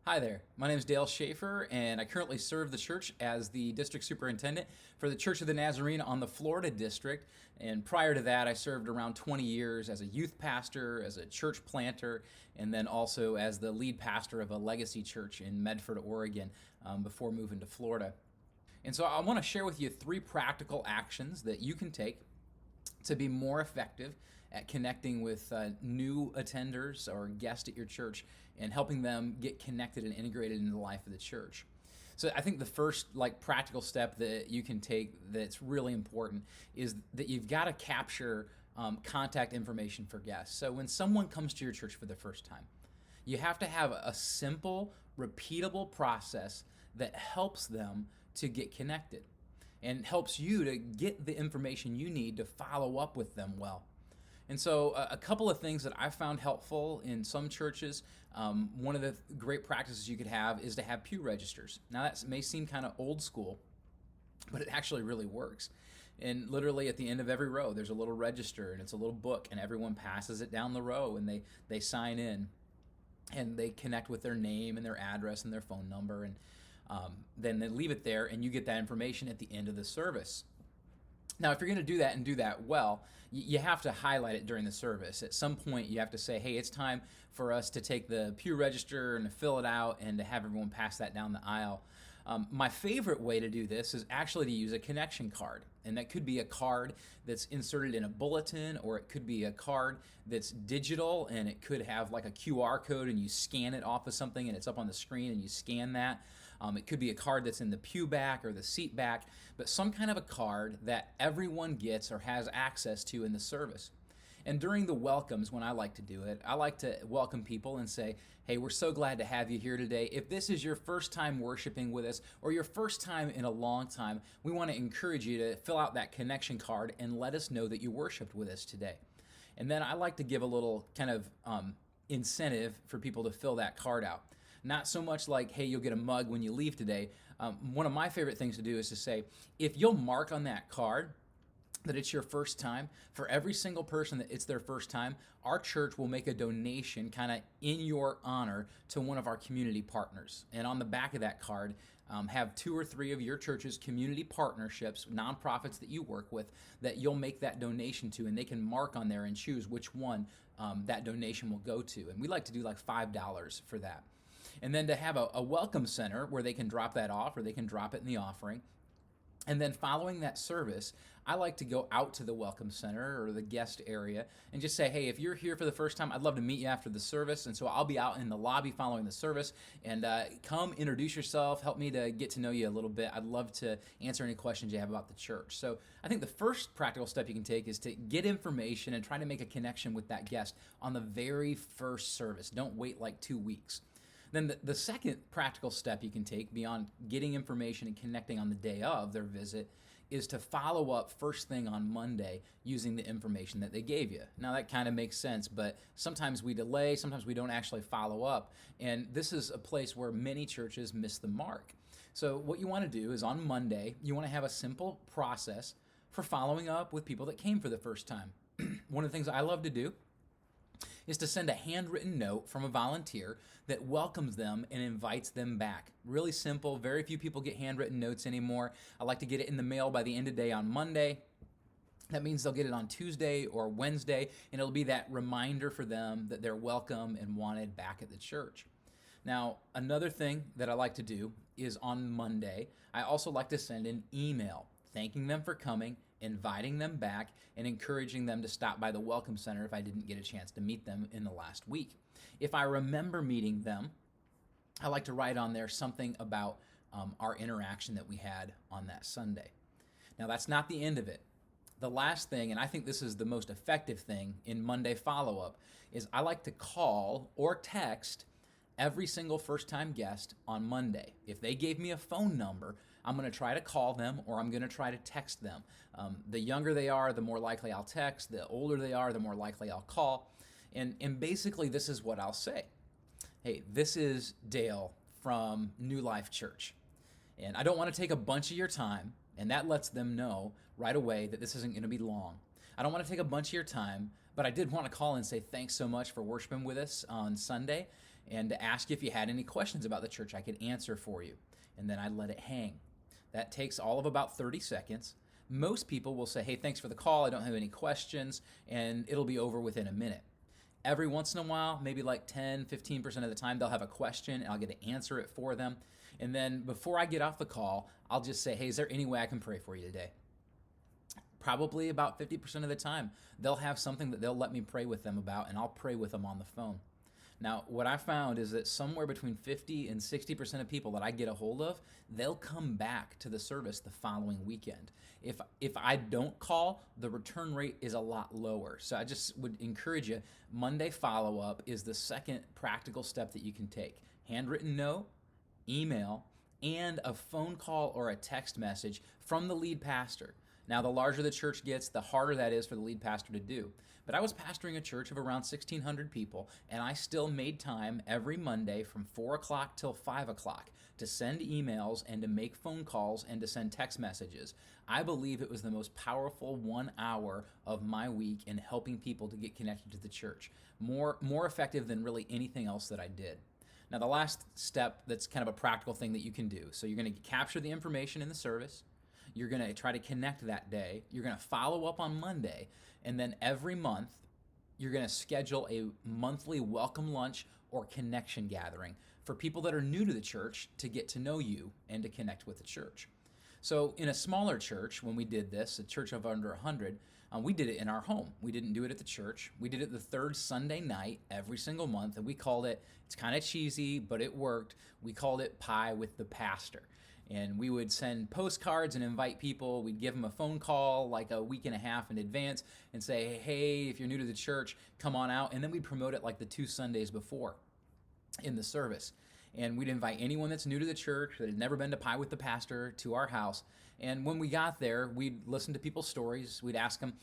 Hi there. My name is Dale Schaeffer, and I currently serve the church as the district superintendent for the Church of the Nazarene on the Florida district. And prior to that, I served around 20 years as a youth pastor, as a church planter, and then also as the lead pastor of a legacy church in Medford, Oregon, before moving to Florida. And so I want to share with you three practical actions that you can take to be more effective at connecting with new attenders or guests at your church and helping them get connected and integrated into the life of the church. So I think the first practical step that you can take that's really important is that you've got to capture contact information for guests. So when someone comes to your church for the first time, you have to have a simple, repeatable process that helps them to get connected and helps you to get the information you need to follow up with them well. And so, a couple of things that I've found helpful in some churches, one of the great practices you could have is to have pew registers. Now, that may seem kind of old school, but it actually really works. And literally at the end of every row, there's a little register and it's a little book, and everyone passes it down the row and they sign in and they connect with their name and their address and their phone number. And then they leave it there, and you get that information at the end of the service. Now, if you're going to do that and do that well, you have to highlight it during the service. At some point, you have to say, hey, it's time for us to take the pew register and to fill it out and to have everyone pass that down the aisle. My favorite way to do this is actually to use a connection card. And that could be a card that's inserted in a bulletin, or it could be a card that's digital and it could have like a QR code and you scan it off of something and it's up on the screen and you scan that. It could be a card that's in the pew back or the seat back, but some kind of a card that everyone gets or has access to in the service. And during the welcomes, when I like to do it, I like to welcome people and say, hey, we're so glad to have you here today. If this is your first time worshiping with us or your first time in a long time, we want to encourage you to fill out that connection card and let us know that you worshiped with us today. And then I like to give a little kind of incentive for people to fill that card out. Not so much like, hey, you'll get a mug when you leave today. One of my favorite things to do is to say, if you'll mark on that card that it's your first time, for every single person that it's their first time, our church will make a donation kind of in your honor to one of our community partners. And on the back of that card, have 2 or 3 of your church's community partnerships, nonprofits that you work with, that you'll make that donation to, and they can mark on there and choose which one that donation will go to. And we like to do like $5 for that. And then to have a welcome center where they can drop that off or they can drop it in the offering. And then following that service, I like to go out to the welcome center or the guest area and just say, hey, if you're here for the first time, I'd love to meet you after the service. And so I'll be out in the lobby following the service, and come introduce yourself, help me to get to know you a little bit. I'd love to answer any questions you have about the church. So I think the first practical step you can take is to get information and try to make a connection with that guest on the very first service. Don't wait like 2 weeks. Then the second practical step you can take beyond getting information and connecting on the day of their visit is to follow up first thing on Monday using the information that they gave you. Now that kind of makes sense, but sometimes we delay, sometimes we don't actually follow up, and this is a place where many churches miss the mark. So what you want to do is on Monday, you want to have a simple process for following up with people that came for the first time. One of the things I love to do is to send a handwritten note from a volunteer that welcomes them and invites them back. Really simple. Very few people get handwritten notes anymore. I like to get it in the mail by the end of the day on Monday. That means they'll get it on Tuesday or Wednesday, and it'll be that reminder for them that they're welcome and wanted back at the church. Now, another thing that I like to do is on Monday, I also like to send an email thanking them for coming, inviting them back, and encouraging them to stop by the Welcome Center if I didn't get a chance to meet them in the last week. If I remember meeting them, I like to write on there something about our interaction that we had on that Sunday. Now, that's not the end of it. The last thing, and I think this is the most effective thing in Monday follow-up, is I like to call or text every single first-time guest on Monday. If they gave me a phone number, I'm going to try to call them or I'm going to try to text them. The younger they are, the more likely I'll text. The older they are, the more likely I'll call. And basically, this is what I'll say. Hey, this is Dale from New Life Church. And I don't want to take a bunch of your time, and that lets them know right away that this isn't going to be long. I don't want to take a bunch of your time, but I did want to call and say thanks so much for worshiping with us on Sunday. and to ask you if you had any questions about the church I could answer for you. And then I'd let it hang. That takes all of about 30 seconds. Most people will say, hey, thanks for the call, I don't have any questions, and it'll be over within a minute. Every once in a while, maybe like 10, 15% of the time, they'll have a question and I'll get to answer it for them. And then before I get off the call, I'll just say, hey, is there any way I can pray for you today? Probably about 50% of the time, they'll have something that they'll let me pray with them about, and I'll pray with them on the phone. Now, what I found is that somewhere between 50 and 60% of people that I get a hold of, they'll come back to the service the following weekend. If I don't call, the return rate is a lot lower. So I just would encourage you, Monday follow-up is the second practical step that you can take. Handwritten note, email, and a phone call or a text message from the lead pastor. Now, the larger the church gets, the harder that is for the lead pastor to do. But I was pastoring a church of around 1,600 people, and I still made time every Monday from 4 o'clock till 5 o'clock to send emails and to make phone calls and to send text messages. I believe it was the most powerful 1 hour of my week in helping people to get connected to the church. More effective than really anything else that I did. Now, the last step that's kind of a practical thing that you can do. So you're going to capture the information in the service. You're going to try to connect that day. You're going to follow up on Monday. And then every month, you're going to schedule a monthly welcome lunch or connection gathering for people that are new to the church to get to know you and to connect with the church. So in a smaller church, when we did this, a church of under 100, we did it in our home. We didn't do it at the church. We did it the third Sunday night every single month, and we called it, it's kind of cheesy, but it worked, we called it Pie with the Pastor. And we would send postcards and invite people. We'd give them a phone call like a week and a half in advance and say, hey, if you're new to the church, come on out. And then we'd promote it like the 2 Sundays before in the service. And we'd invite anyone that's new to the church that had never been to Pie with the Pastor to our house. And when we got there, we'd listen to people's stories. We'd ask them,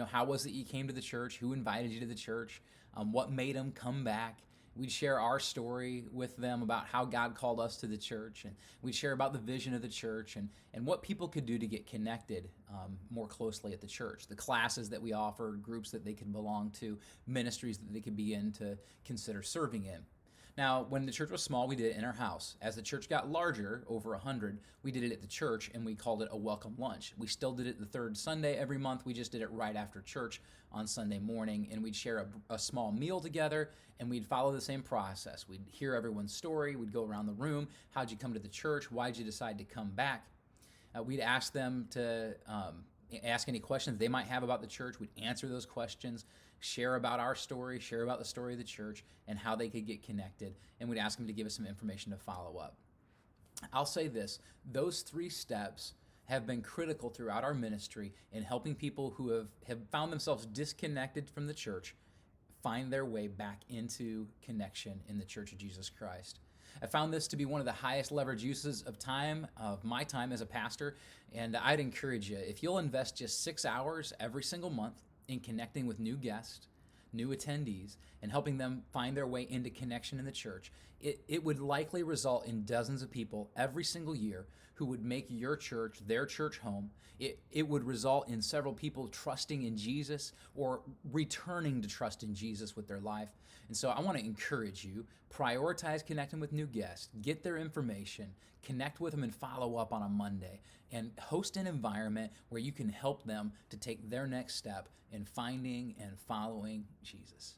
how was it you came to the church? Who invited you to the church? What made them come back? We'd share our story with them about how God called us to the church, and we'd share about the vision of the church and what people could do to get connected more closely at the church, the classes that we offered, groups that they could belong to, ministries that they could begin to consider serving in. Now, when the church was small, we did it in our house. As the church got larger, over 100, we did it at the church, and we called it a welcome lunch. We still did it the third Sunday every month. We just did it right after church on Sunday morning, and we'd share a small meal together, and we'd follow the same process. We'd hear everyone's story. We'd go around the room. How'd you come to the church? Why'd you decide to come back? We'd ask them to ask any questions they might have about the church. We'd answer those questions, share about our story, share about the story of the church, and how they could get connected, and we'd ask them to give us some information to follow up. I'll say this, those 3 steps have been critical throughout our ministry in helping people who have found themselves disconnected from the church find their way back into connection in the Church of Jesus Christ. I found this to be one of the highest leverage uses of my time as a pastor, and I'd encourage you, if you'll invest just 6 hours every single month in connecting with new guests, new attendees, and helping them find their way into connection in the church, it would likely result in dozens of people every single year who would make your church their church home. It would result in several people trusting in Jesus or returning to trust in Jesus with their life. And so I want to encourage you, prioritize connecting with new guests, get their information, connect with them and follow up on a Monday, and host an environment where you can help them to take their next step in finding and following Jesus.